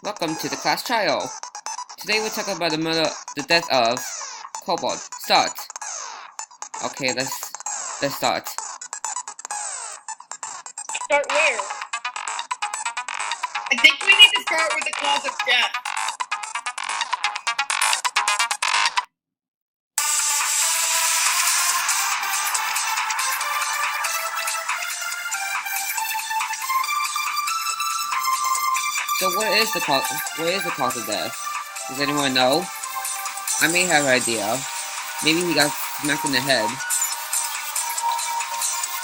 Welcome to the class trial. Today we're talking about the death of Cobalt. Start. Okay, let's start. Start where? I think we need to start with the cause of death. So what is the cause of death? Does anyone know? I may have an idea. Maybe he got smacked in the head.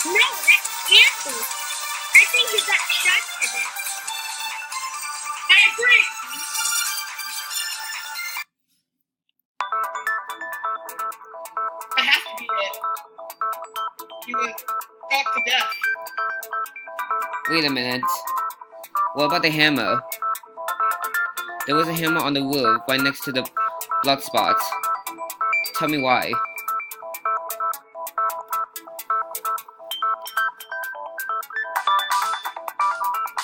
No, that's cancer. I think he got shot to death. I agree. That has to be it. He was shot to death. Wait a minute. What about the hammer? There was a hammer on the roof right next to the blood spot. Tell me why.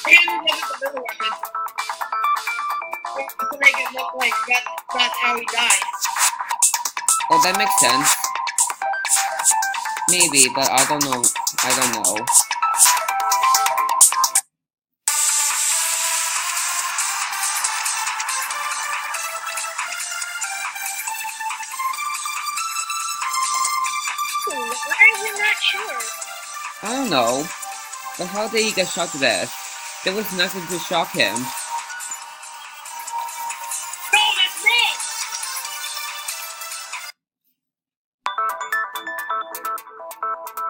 The hammer wasn't the murder weapon. To make it look like that's how he died. Oh, that makes sense. Maybe, but I don't know. Why are we not sure? I don't know. But how did he get shot to death? There was nothing to shock him. No, that's wrong!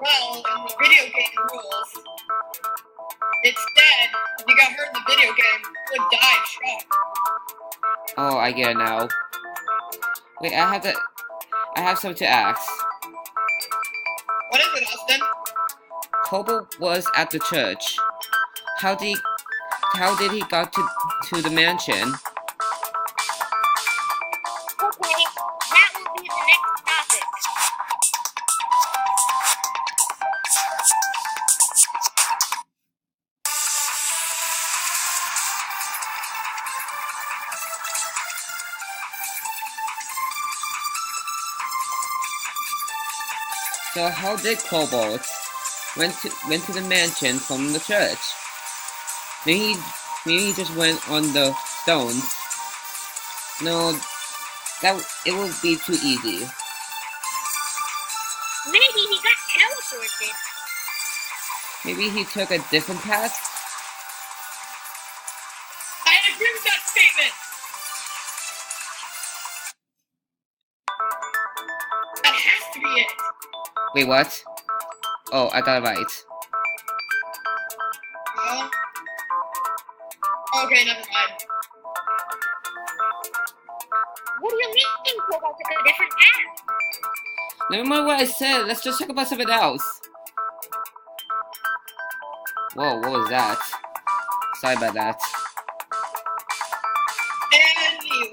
Well, in the video game rules, it's dead. If you got hurt in the video game, you would die of shock. Oh, I get it now. Wait, I have something to ask. What is it, Austin? Cobalt was at the church. How did he got to the mansion? Okay, that will be the next topic. So how did Cobalt went to the mansion from the church? Maybe he just went on the stones. No, it would be too easy. Maybe he got teleported. Maybe he took a different path? I agree with that statement. That has to be it. Wait, what? Oh, I got it right. Well, okay, never mind. What do you mean Cobalt took a different path? Never mind what I said. Let's just talk about something else. Whoa, what was that? Sorry about that. Anyways,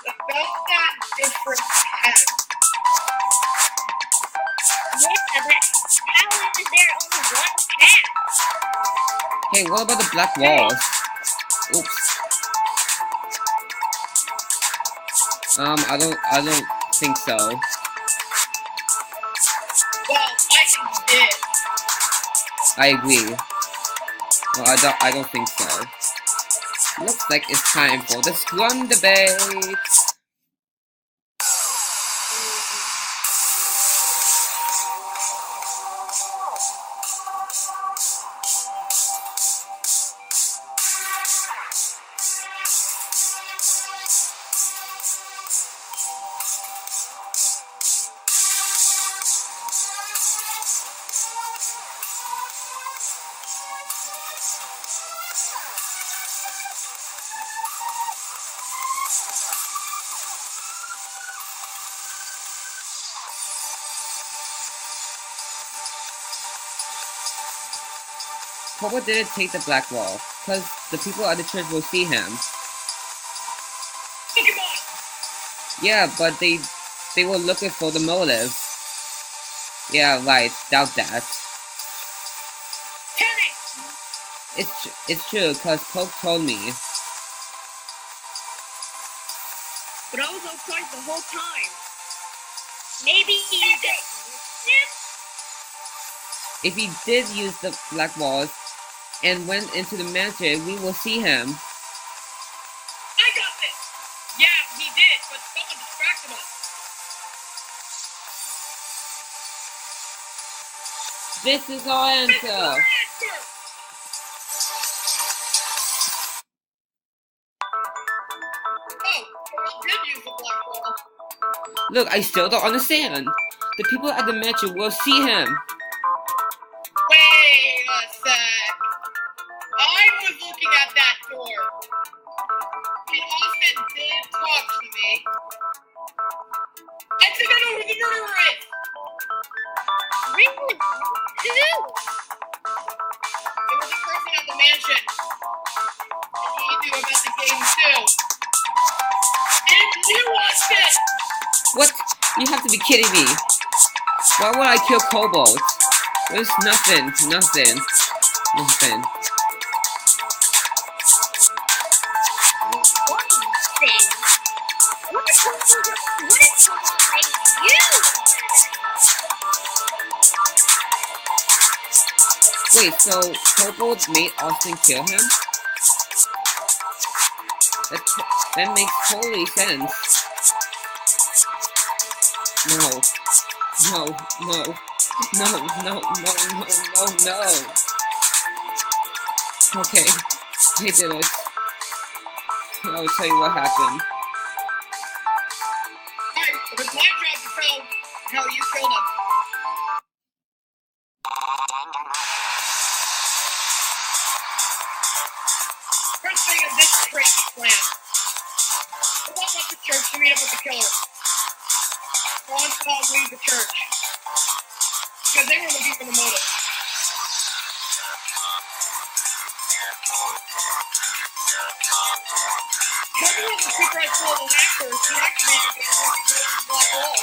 about that different path. Yeah, but how is there only one path? Hey, what about the black walls? Oops. I don't think so. Well, I think he did. I agree. Well, I don't think so. Looks like it's time for the SCRUM debate. Cobalt didn't take the black wall, because the people at the church will see him. Pokemon! Yeah, but they were looking for the motive. Yeah, right, doubt that. Tennis! It's true, cause Pope told me. But I was outside the whole time. Maybe you didn't him? If he did use the black balls and went into the mansion, we will see him. I got this! Yeah, he did, but someone distracted us. This is our answer. Oh, Cobalt did use the black ball. Look, I still don't understand. The people at the mansion will see him. Wait a sec. I was looking at that door. And Austin did talk to me. I think I know who the murderer is! Really? Who? It was a person at the mansion. And he knew about the game too. It's you, Austin! What? You have to be kidding me. Why would I kill Cobalt? There's nothing. Nothing. What thing? What is Cobalt making you? Wait, so Cobalt made Austin kill him? That makes totally sense. No. Okay, I did it. I'll tell you what happened. Alright, it was my job to tell how you killed him. First thing is this crazy plan. Cobalt left the church to meet up with the killer. Ron saw him leave the church. Because they were looking for the motive. Kevin was the secret full of hackers who activated the black wall.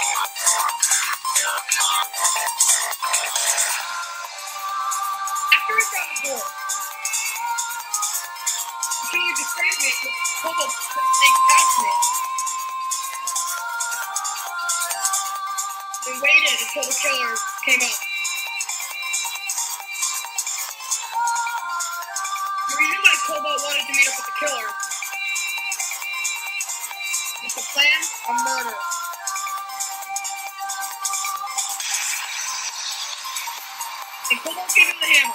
After he found the door, the killer distracted me with Cobalt snake past me. They waited until the killer came up. The reason why Cobalt wanted to meet up with the killer is to plan a murder. And Cobalt gave him the hammer.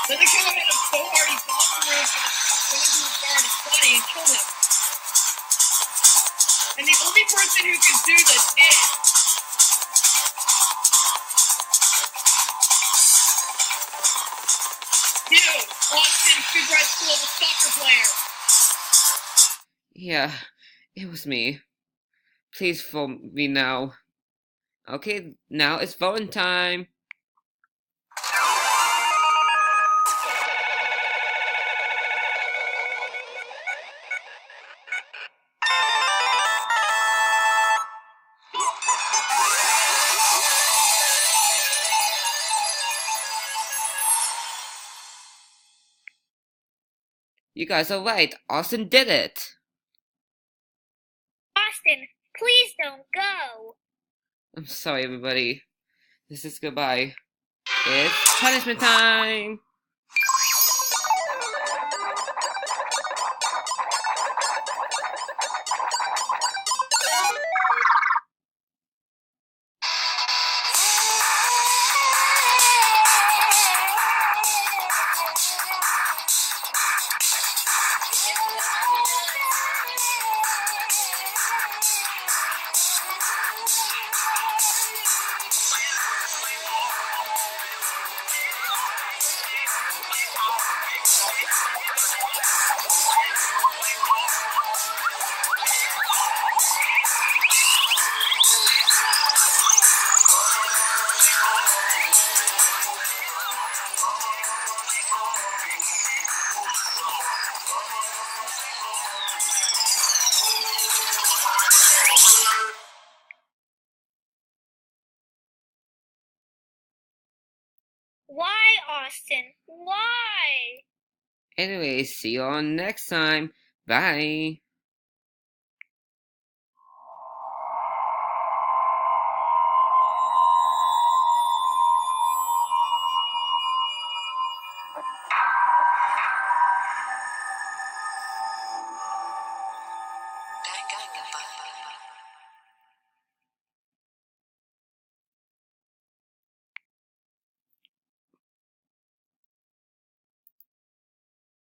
Then the killer hit him so hard he fell off the roof and went into his car in his body and killed him. And the only person who could do this is you, Austin, who's right school of a soccer player. Yeah, it was me. Please vote me now. Okay, now it's voting time. You guys are right. Austin did it. Austin, please don't go. I'm sorry, everybody. This is goodbye. It's punishment time. Why, Austin? Why? Anyways, see you all next time. Bye.